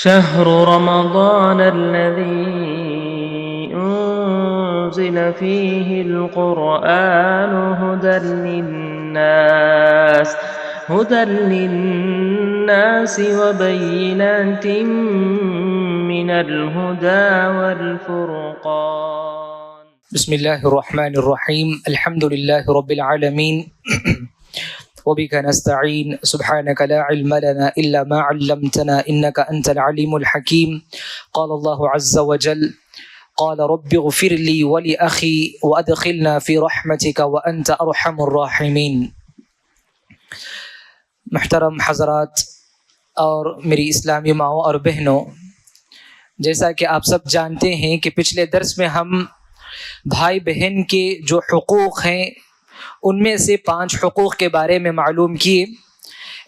شهر رمضان الذي أنزل فيه القرآن هدى للناس وبينات من الهدى والفرقان. بسم الله الرحمن الرحيم. الحمد لله رب العالمين وبك نستعين. سبحانك لا علم لنا إلا ما علمتنا إنك أنت العليم الحكيم. قال الله عز وجل قال رب اغفر لي ولأخي وأدخلنا في رحمتك وأنت أرحم الراحمين. محترم حضرات اور میری اسلامی ماؤں اور بہنوں، جیسا کہ آپ سب جانتے ہیں کہ پچھلے درس میں ہم بھائی بہن کے جو حقوق ہیں ان میں سے 5 حقوق کے بارے میں معلوم کیے.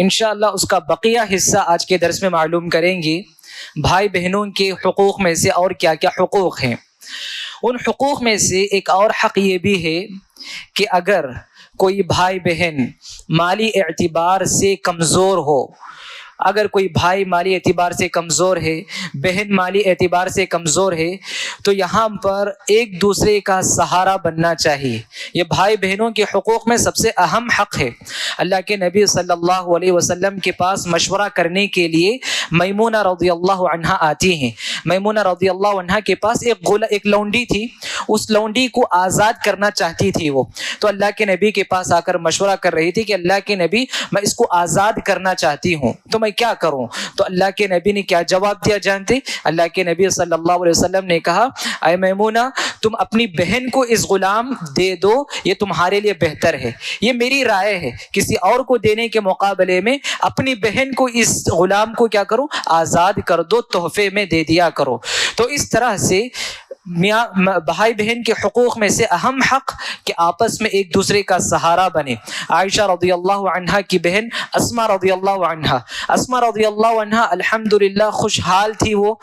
انشاءاللہ اس کا بقیہ حصہ آج کے درس میں معلوم کریں گے. بھائی بہنوں کے حقوق میں سے اور کیا کیا حقوق ہیں. ان حقوق میں سے ایک اور حق یہ بھی ہے کہ اگر کوئی بھائی بہن مالی اعتبار سے کمزور ہو، اگر کوئی بھائی مالی اعتبار سے کمزور ہے، بہن مالی اعتبار سے کمزور ہے، تو یہاں پر ایک دوسرے کا سہارا بننا چاہیے. یہ بھائی بہنوں کے حقوق میں سب سے اہم حق ہے. اللہ کے نبی صلی اللہ علیہ وسلم کے پاس مشورہ کرنے کے لیے میمونہ رضی اللہ عنہا آتی ہیں. میمونہ رضی اللہ عنہا کے پاس ایک لونڈی تھی. اس لونڈی کو آزاد کرنا چاہتی تھی وہ، تو اللہ کے نبی کے پاس آ کر مشورہ کر رہی تھی کہ اللہ کے نبی میں اس کو آزاد کرنا چاہتی ہوں، تو میں کیا کروں؟ تو اللہ کے نبی نے کیا جواب دیا جانتے؟ اللہ کے نبی صلی اللہ علیہ وسلم نے کہا اے میمونہ، تم اپنی بہن کو اس غلام دے دو، یہ تمہارے لیے بہتر ہے. یہ میری رائے ہے. کسی اور کو دینے کے مقابلے میں اپنی بہن کو اس غلام کو کیا کرو؟ آزاد کر دو، تحفے میں دے دیا کرو. تو اس طرح سے بھائی بہن کے حقوق میں سے اہم حق کہ آپس میں ایک دوسرے کا سہارا بنے. عائشہ رضی اللہ عنہا کی بہن اسماء رضی اللہ عنہا الحمدللہ خوشحال تھی وہ.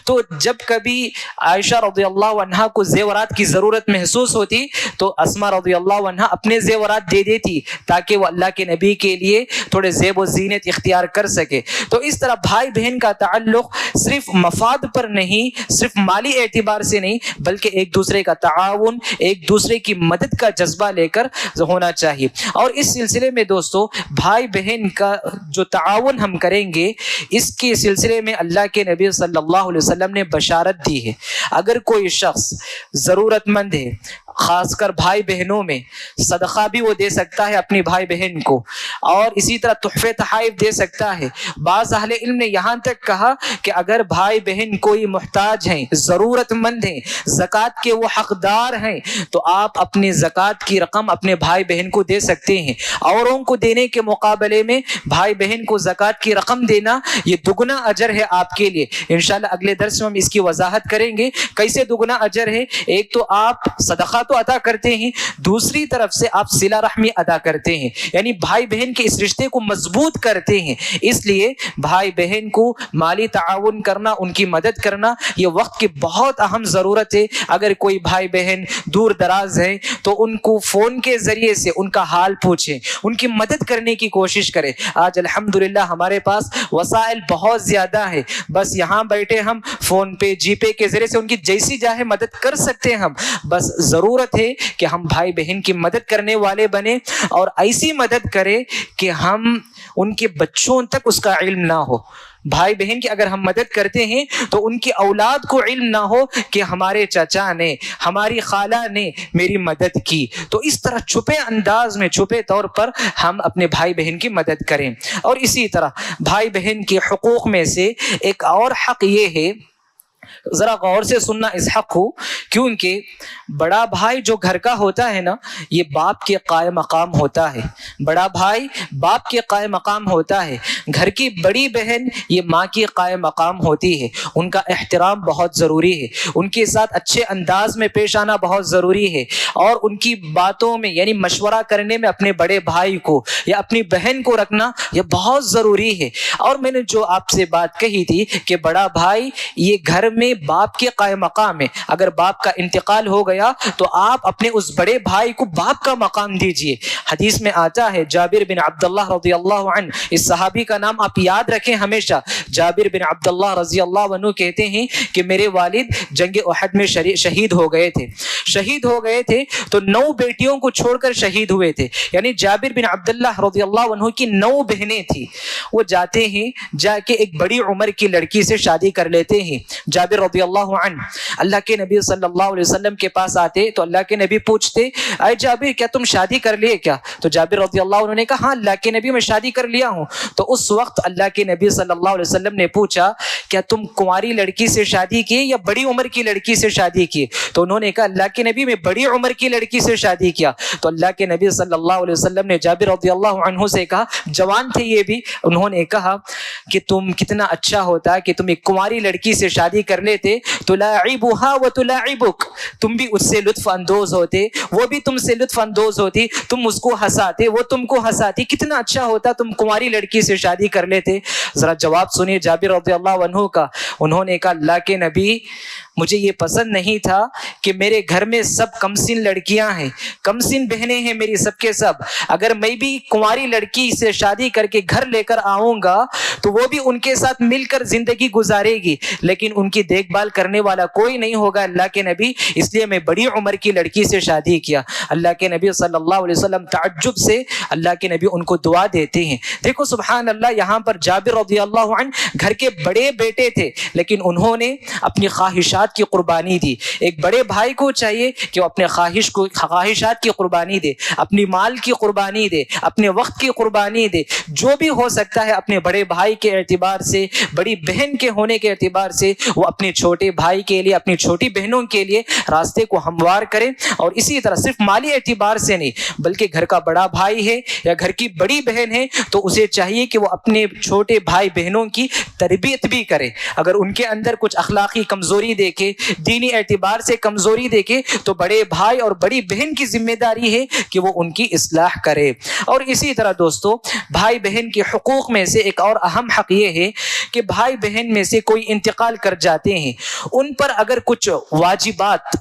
تو جب کبھی عائشہ رضی اللہ عنہا کو زیورات کی ضرورت محسوس ہوتی تو اسماء رضی اللہ عنہا اپنے زیورات دے دیتی تاکہ وہ اللہ کے نبی کے لیے تھوڑے زیب و زینت اختیار کر سکے. تو اس طرح بھائی بہن کا تعلق صرف مفاد پر نہیں، صرف مالی اعتبار سے نہیں، بلکہ ایک دوسرے کا تعاون، ایک دوسرے کی مدد کا جذبہ لے کر ہونا چاہیے. اور اس سلسلے میں دوستو، بھائی بہن کا جو تعاون ہم کریں گے، اس کے سلسلے میں اللہ کے نبی صلی اللہ علیہ وسلم نے بشارت دی ہے. اگر کوئی شخص ضرورت مند ہے، خاص کر بھائی بہنوں میں صدقہ بھی وہ دے سکتا ہے اپنی بھائی بہن کو، اور اسی طرح تحفے تحائف دے سکتا ہے. بعض اہل علم نے یہاں تک کہا کہ اگر بھائی بہن کوئی محتاج ہیں، ضرورت مند ہیں، زکوٰۃ کے وہ حقدار ہیں، تو آپ اپنے زکوٰۃ کی رقم اپنے بھائی بہن کو دے سکتے ہیں. اوروں کو دینے کے مقابلے میں بھائی بہن کو زکوٰۃ کی رقم دینا یہ دگنا اجر ہے آپ کے لیے. انشاءاللہ اگلے درس میں ہم اس کی وضاحت کریں گے کیسے دگنا اجر ہے. ایک تو آپ صدقہ تو ادا کرتے ہیں، دوسری طرف سے آپ صلہ رحمی ادا کرتے ہیں، یعنی بھائی بہن کے اس رشتے کو مضبوط کرتے ہیں. اس لیے بھائی بہن کو مالی تعاون کرنا، ان کی مدد کرنا یہ وقت کی بہت اہم ضرورت ہے. اگر کوئی بھائی بہن دور دراز ہیں تو ان کو فون کے ذریعے سے ان کا حال پوچھیں، ان کی مدد کرنے کی کوشش کریں. آج الحمدللہ ہمارے پاس وسائل بہت زیادہ ہے، بس یہاں بیٹھے ہم فون پے جی پے کے ذریعے سے ان کی جیسی چاہے مدد کر سکتے ہیں ہم. بس ضرورت ہے کہ ہم بھائی بہن کی مدد کرنے والے بنیں، اور ایسی مدد کریں کہ ہم ان کے بچوں تک اس کا علم نہ ہو. بھائی بہن کی اگر ہم مدد کرتے ہیں تو ان کی اولاد کو علم نہ ہو کہ ہمارے چچا نے، ہماری خالہ نے میری مدد کی. تو اس طرح چھپے انداز میں، چھپے طور پر ہم اپنے بھائی بہن کی مدد کریں. اور اسی طرح بھائی بہن کے حقوق میں سے ایک اور حق یہ ہے، ذرا غور سے سننا اس حق کو، کیونکہ بڑا بھائی جو گھر کا ہوتا ہے نا، یہ باپ کے قائم مقام ہوتا ہے. بڑا بھائی باپ کے قائم مقام ہوتا ہے. گھر کی بڑی بہن یہ ماں کی قائم مقام ہوتی ہے. ان کا احترام بہت ضروری ہے، ان کے ساتھ اچھے انداز میں پیش آنا بہت ضروری ہے، اور ان کی باتوں میں یعنی مشورہ کرنے میں اپنے بڑے بھائی کو یا اپنی بہن کو رکھنا یہ بہت ضروری ہے. اور میں نے جو آپ سے بات کہی تھی کہ بڑا بھائی یہ گھر میں باپ کے قائم مقام ہے. اگر باپ کا انتقال ہو گیا تو آپ اپنے اس بڑے بھائی کو باپ کا مقام دیجئے. حدیث میں آتا ہے جابر بن عبداللہ رضی اللہ عنہ، اس صحابی کا نام آپ یاد رکھیں ہمیشہ. جابر بن عبداللہ رضی اللہ عنہ کہتے ہیں کہ میرے والد جنگ احد میں شہید ہو گئے تھے تو 9 بیٹیوں کو چھوڑ کر شہید ہوئے تھے. یعنی جابر بن عبداللہ رضی اللہ عنہ کی 9 بہنیں تھیں. وہ جاتے ہیں، جا کے ایک بڑی عمر کی لڑکی سے شادی کر لیتے ہیں. جابر رضی اللہ عنہ اللہ کے نبی صلی اللہ علیہ وسلم کے پاس آتے تو اللہ کے نبی پوچھتے، اے جابر کیا تم شادی کر لیے کیا؟ تو جابر رضی اللہ عنہ نے کہا، ہاں اللہ کے نبی میں شادی کر لیا ہوں. تو اس وقت اللہ کے نبی صلی اللہ علیہ وسلم نے پوچھا، کیا تم کنواری لڑکی سے شادی کی یا بڑی عمر کی لڑکی سے شادی کی؟ تو انہوں نے کہا، اللہ کے نبی میں بڑی عمر کی لڑکی سے شادی کیا. تو اللہ کے نبی صلی اللہ علیہ وسلم نے جابر رضی اللہ عنہ سے کہا، جوان تھے یہ بھی، انہوں نے کہا کہ تم کتنا اچھا ہوتا کہ تم ایک کنواری لڑکی سے شادی کر لیتے، تلاعبها وتلاعبك، تم بھی اس سے لطف اندوز ہوتے، وہ بھی تم سے لطف اندوز ہوتی، تم اس کو ہنساتے وہ تم کو ہنساتی، کتنا اچھا ہوتا تم کنواری لڑکی سے شادی کر لیتے. ذرا جواب سنیے جابر رضی اللہ عنہ کا. انہوں نے کہا، اللہ کے نبی مجھے یہ پسند نہیں تھا کہ میرے گھر میں سب کمسن لڑکیاں ہیں، کمسن بہنیں ہیں میری سب کے سب. اگر میں بھی کنواری لڑکی سے شادی کر کے گھر لے کر آؤں گا تو وہ بھی ان کے ساتھ مل کر زندگی گزارے گی، لیکن ان کی دیکھ بھال کرنے والا کوئی نہیں ہوگا اللہ کے نبی، اس لیے میں بڑی عمر کی لڑکی سے شادی کیا. اللہ کے نبی صلی اللہ علیہ وسلم تعجب سے اللہ کے نبی ان کو دعا دیتے ہیں. دیکھو سبحان اللہ، یہاں پر جابر رضی اللہ عنہ گھر کے بڑے بیٹے تھے، لیکن انہوں نے اپنی خواہشات کی قربانی دی. ایک بڑے بھائی کو چاہیے کہ وہ اپنے خواہشات کی قربانی دے، اپنی مال کی قربانی دے، اپنے وقت کی قربانی دے، جو بھی ہو سکتا ہے اپنے بڑے بھائی کے اعتبار سے، بڑی بہن کے ہونے کے اعتبار سے وہ اپنے چھوٹے بھائی کے لیے، اپنی چھوٹی بہنوں کے لیے راستے کو ہموار کرے. اور اسی طرح صرف مالی اعتبار سے نہیں، بلکہ گھر کا بڑا بھائی ہے یا گھر کی بڑی بہن ہے تو اسے چاہیے کہ وہ اپنے چھوٹے بھائی بہنوں کی تربیت بھی کرے. اگر ان کے اندر کچھ اخلاقی کمزوری دیکھے، دینی اعتبار سے کمزوری دیکھے تو بڑے بھائی اور بڑی بہن کی ذمہ داری ہے کہ وہ ان کی اصلاح کرے. اور اسی طرح دوستو، بھائی بہن کے حقوق میں سے ایک اور اہم حق یہ ہے کہ بھائی بہن میں سے کوئی انتقال کر جاتے ہیں، ان پر اگر کچھ واجبات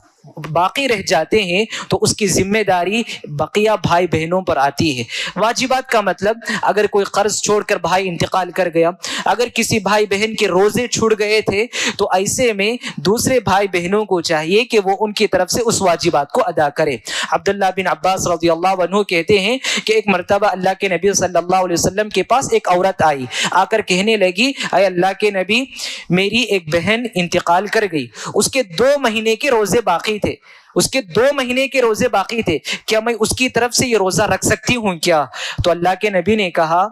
باقی رہ جاتے ہیں تو اس کی ذمہ داری بقیہ بھائی بہنوں پر آتی ہے. واجبات کا مطلب، اگر کوئی قرض چھوڑ کر بھائی انتقال کر گیا، اگر کسی بھائی بہن کے روزے چھوٹ گئے تھے تو ایسے میں دوسرے بھائی بہنوں کو چاہیے کہ وہ ان کی طرف سے اس واجبات کو ادا کرے. عبداللہ بن عباس رضی اللہ عنہ کہتے ہیں کہ ایک مرتبہ اللہ کے نبی صلی اللہ علیہ وسلم کے پاس ایک عورت آئی، آ کر کہنے لگی، اے اللہ کے نبی میری ایک بہن انتقال کر گئی، اس کے 2 مہینے کے روزے باقی تھے، اس کے 2 مہینے کے روزے باقی تھے، کیا میں اس کی طرف سے یہ روزہ رکھ سکتی ہوں کیا؟ تو اللہ کے نبی نے کہا،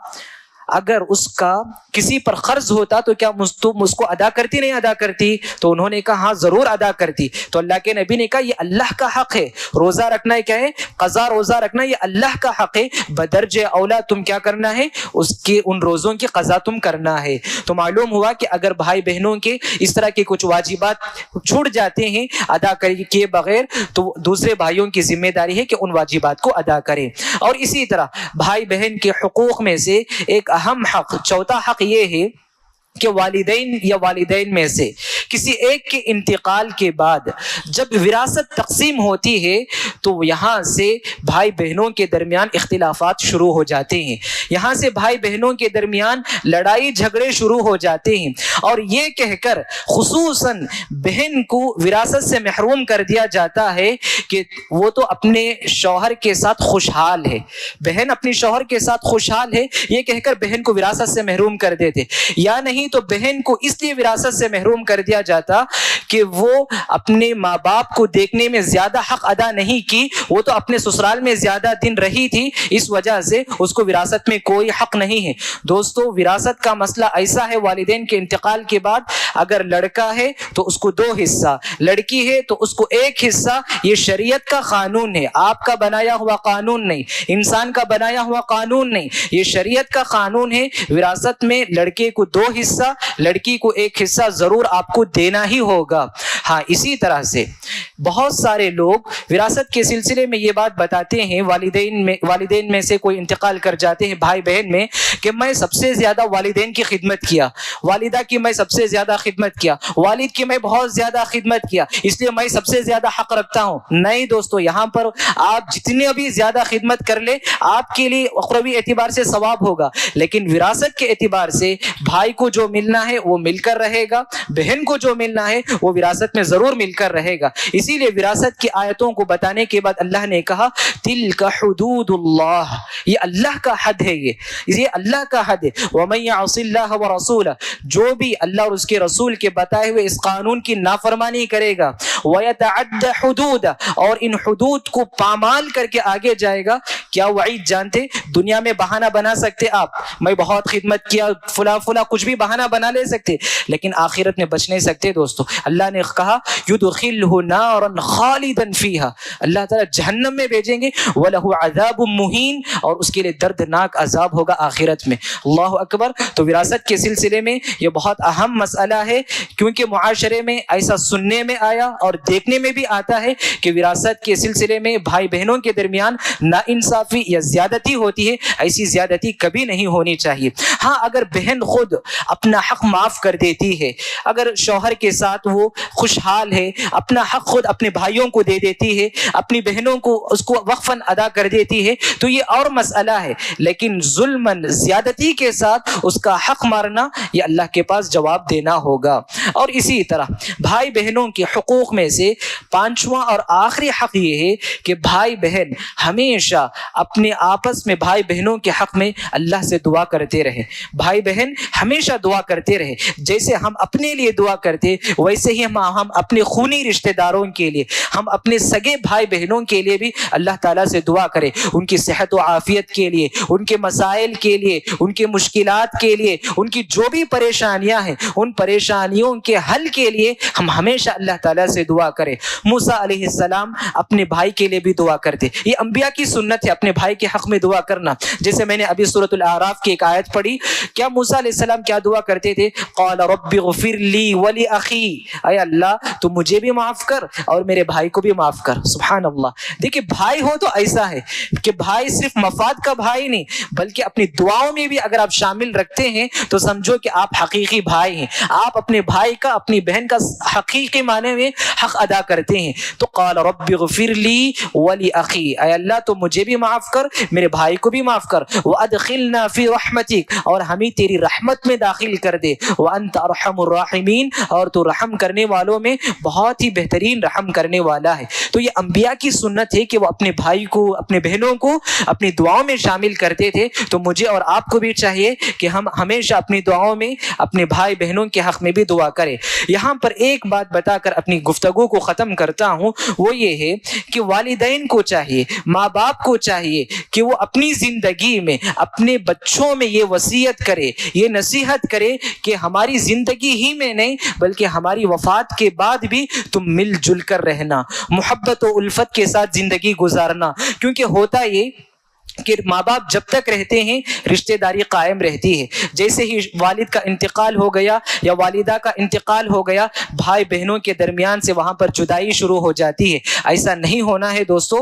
اگر اس کا کسی پر قرض ہوتا تو کیا تم اس کو ادا کرتی نہیں ادا کرتی؟ تو انہوں نے کہا ہاں ضرور ادا کرتی. تو اللہ کے نبی نے کہا یہ اللہ کا حق ہے، روزہ رکھنا کیا ہے؟ قضا روزہ رکھنا یہ اللہ کا حق ہے، بدرجہ اولا تم کیا کرنا ہے؟ اس کے ان روزوں کی قضا تم کرنا ہے. تو معلوم ہوا کہ اگر بھائی بہنوں کے اس طرح کے کچھ واجبات چھوٹ جاتے ہیں ادا کیے بغیر تو دوسرے بھائیوں کی ذمہ داری ہے کہ ان واجبات کو ادا کریں. اور اسی طرح بھائی بہن کے حقوق میں سے ایک اہم حق، چوتھا حق یہ ہے کہ والدین یا والدین میں سے کسی ایک کے انتقال کے بعد جب وراثت تقسیم ہوتی ہے تو یہاں سے بھائی بہنوں کے درمیان اختلافات شروع ہو جاتے ہیں، یہاں سے بھائی بہنوں کے درمیان لڑائی جھگڑے شروع ہو جاتے ہیں. اور یہ کہہ کر خصوصاً بہن کو وراثت سے محروم کر دیا جاتا ہے کہ وہ تو اپنے شوہر کے ساتھ خوشحال ہے، بہن اپنی شوہر کے ساتھ خوشحال ہے، یہ کہہ کر بہن کو وراثت سے محروم کر دیتے. یا نہیں تو بہن کو اس لیے وراثت سے محروم کر دیا جاتا کہ وہ اپنے ماں باپ کو دیکھنے میں زیادہ حق ادا نہیں کی، وہ تو اپنے سسرال میں زیادہ دن رہی تھی، اس وجہ سے اس کو وراثت میں کوئی حق نہیں ہے. دوستو وراثت کا مسئلہ ایسا ہے، والدین کے انتقال کے بعد اگر لڑکا ہے تو اس کو 2 حصہ، لڑکی ہے تو اس کو 1 حصہ. یہ شریعت کا قانون ہے، آپ کا بنایا ہوا قانون نہیں، انسان کا بنایا ہوا قانون نہیں، یہ شریعت کا قانون ہے. وراثت میں لڑکے کو 2 حصہ، لڑکی کو 1 حصہ ضرور آپ کو دینا ہی ہوگا. ہاں اسی طرح سے بہت سارے لوگ وراثت کے سلسلے میں یہ بات بتاتے ہیں، والدین میں سے کوئی انتقال کر جاتے ہیں بھائی بہن میں، کہ میں سب سے زیادہ والدین کی خدمت کیا، والدہ کی میں سب سے زیادہ خدمت کیا، والد کی میں بہت زیادہ خدمت کیا، اس لیے میں سب سے زیادہ حق رکھتا ہوں۔ نہیں دوستو، یہاں پر آپ جتنی بھی زیادہ خدمت کر لے آپ کے لیے اخروی اعتبار سے ثواب ہوگا، لیکن وراثت کے اعتبار سے بھائی کو جو ملنا ہے وہ مل کر رہے گا، بہن کو جو ملنا ہے وہ وراثت میں ضرور مل کر رہے گا۔ اسی لیے وراثت کی آیتوں کو بتانے کے بعد اللہ نے کہا تلک حدود اللہ، یہ اللہ کا حد ہے، یہ اللہ کا حد ہے۔ ومن یعص اللہ ورسولہ، جو بھی اللہ اور اس کے رسول کے بتائے ہوئے اس قانون کی نافرمانی کرے گا، ویتعد حدود، اور ان حدود کو پامال کر کے آگے جائے گا، کیا وعید جانتے؟ دنیا میں بہانہ بنا سکتے آپ، میں بہت خدمت کیا، فلاں کچھ بھی بہانہ بنا لے سکتے، لیکن آخرت میں بچ نہیں سکتے دوستو۔ اللہ نے کہا یدخلہ نارا خالدا فیہا، اللہ تعالیٰ جہنم میں بھیجیں گے، وَلَهُ عَذَابٌ مُّہِین، اور اس کے لیے دردناک عذاب ہوگا آخرت میں۔ اللہ اکبر۔ تو وراثت کے سلسلے میں یہ بہت اہم مسئلہ ہے، کیونکہ معاشرے میں ایسا سننے میں آیا اور دیکھنے میں بھی آتا ہے کہ وراثت کے سلسلے میں بھائی بہنوں کے درمیان ناانصافی یا زیادتی ہوتی ہے۔ ایسی زیادتی کبھی نہیں ہونی چاہیے۔ ہاں، اگر بہن خود اپنا حق معاف کر دیتی ہے، اگر شوہر کے ساتھ وہ خوشحال ہے، اپنا حق خود اپنے بھائیوں کو دے دیتی ہے، اپنی بہنوں کو اس کو وقفاً ادا کر دیتی ہے، تو یہ اور مسئلہ ہے، لیکن ظلماً زیادتی کے ساتھ اس کا حق مارنا، یہ اللہ کے پاس جواب دینا ہوگا۔ اور اسی طرح بھائی بہنوں کے حقوق میں سے پانچواں اور آخری حق یہ ہے کہ بھائی بہن ہمیشہ اپنے آپس میں بھائی بہنوں کے حق میں اللہ سے دعا کرتے رہے۔ بھائی بہن ہمیشہ دعا کرتے رہے، جیسے ہم اپنے لیے دعا کرتے ویسے ہی ہم اپنے خونی رشتہ داروں کے لیے، ہم اپنے سگے بھائی بہنوں کے لیے بھی اللہ تعالیٰ سے دعا کریں، ان کی صحت و عافیت کے لیے، ان کے مسائل کے لیے، ان کے مشکلات کے لیے، ان کی جو بھی پریشانیاں ہیں ان پریشانیوں کے حل کے لیے ہم ہمیشہ اللہ تعالیٰ سے دعا کریں۔ موسیٰ علیہ السلام اپنے بھائی کے لیے بھی دعا کرتے، یہ انبیاء کی سنت ہے اپنے بھائی کے حق میں دعا کرنا۔ جیسے میں نے ابھی سورۃ الاعراف کی ایک آیت پڑھی، کیا موسیٰ علیہ السلام کیا دعا کرتے تھے؟ قال رب اغفر لی ولاخی، اے اللہ تو مجھے بھی معاف کر اور میرے بھائی کو بھی معاف کر۔ سبحان اللہ۔ دیکھیں بھائی ہو تو ایسا ہے کہ بھائی صرف مفاد کا بھائی نہیں، بلکہ اپنی دعاؤں میں بھی اگر آپ شامل رکھتے ہیں تو سمجھو کہ آپ حقیقی بھائی ہیں، آپ اپنے بھائی کا، اپنی بہن کا حقیقی معنی میں حق ادا کرتے ہیں۔ تو قال رب اغفر لی ولاخی، اے اللہ تو مجھے بھی معاف کر، میرے بھائی کو بھی معاف کر، وادخلنا فی رحمتک، اور ہمیں تیری رحمت میں داخل کر دے، وانت ارحم الراحمین، اور تو رحم کرنے والوں میں بہت ہی بہترین رحم کرنے والا ہے۔ تو یہ انبیاء کی سنت ہے کہ وہ اپنے بھائی کو، اپنے بہنوں کو اپنی دعاؤں میں شامل کرتے تھے، تو مجھے اور آپ کو بھی چاہیے کہ ہم ہمیشہ اپنی دعاؤں میں اپنے بھائی بہنوں کے حق میں بھی دعا کریں۔ یہاں پر ایک بات بتا کر اپنی گفتگو کو ختم کرتا ہوں، وہ یہ ہے کہ والدین کو چاہیے، ماں باپ کو چاہیے کہ وہ اپنی زندگی میں اپنے بچوں میں یہ وصیت کرے، یہ نصیحت کرے کہ ہماری زندگی ہی میں نہیں بلکہ ہماری وفات کے بعد بھی تم مل جل کر رہنا، محبت و الفت کے ساتھ زندگی گزارنا۔ کیونکہ ہوتا یہ کہ ماں باپ جب تک رہتے ہیں رشتہ داری قائم رہتی ہے، جیسے ہی والد کا انتقال ہو گیا یا والدہ کا انتقال ہو گیا، بھائی بہنوں کے درمیان سے وہاں پر جدائی شروع ہو جاتی ہے۔ ایسا نہیں ہونا ہے دوستو۔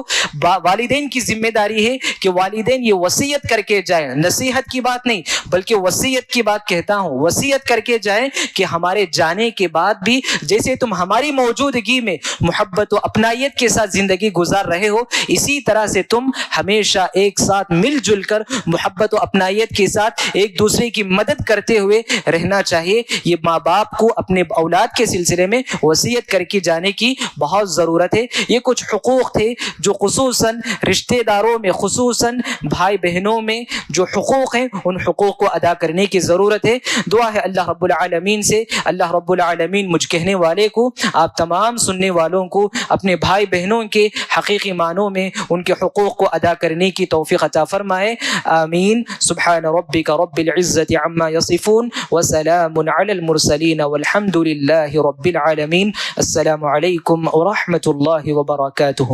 والدین کی ذمہ داری ہے کہ والدین یہ وصیت کر کے جائیں، نصیحت کی بات نہیں بلکہ وصیت کی بات کہتا ہوں، وصیت کر کے جائیں کہ ہمارے جانے کے بعد بھی جیسے تم ہماری موجودگی میں محبت و اپنائیت کے ساتھ زندگی گزار رہے ہو، اسی طرح سے تم ہمیشہ ایک ساتھ مل جل کر محبت و اپنائیت کے ساتھ ایک دوسرے کی مدد کرتے ہوئے رہنا چاہیے۔ یہ ماں باپ کو اپنے اولاد کے سلسلے میں وصیت کر کے جانے کی بہت ضرورت ہے۔ یہ کچھ حقوق تھے جو خصوصاً رشتہ داروں میں، خصوصاً بھائی بہنوں میں جو حقوق ہیں ان حقوق کو ادا کرنے کی ضرورت ہے۔ دعا ہے اللہ رب العالمین سے، اللہ رب العالمین مجھ کہنے والے کو، آپ تمام سننے والوں کو اپنے بھائی بہنوں کے حقیقی معنوں میں ان کے حقوق کو ادا کرنے کی توفیق عطا فرمائے، آمین۔ سبحان ربک رب العزت عما یصفون وسلام علی المرسلین والحمد للہ رب العالمین۔ السلام علیکم ورحمۃ اللہ وبرکاتہ۔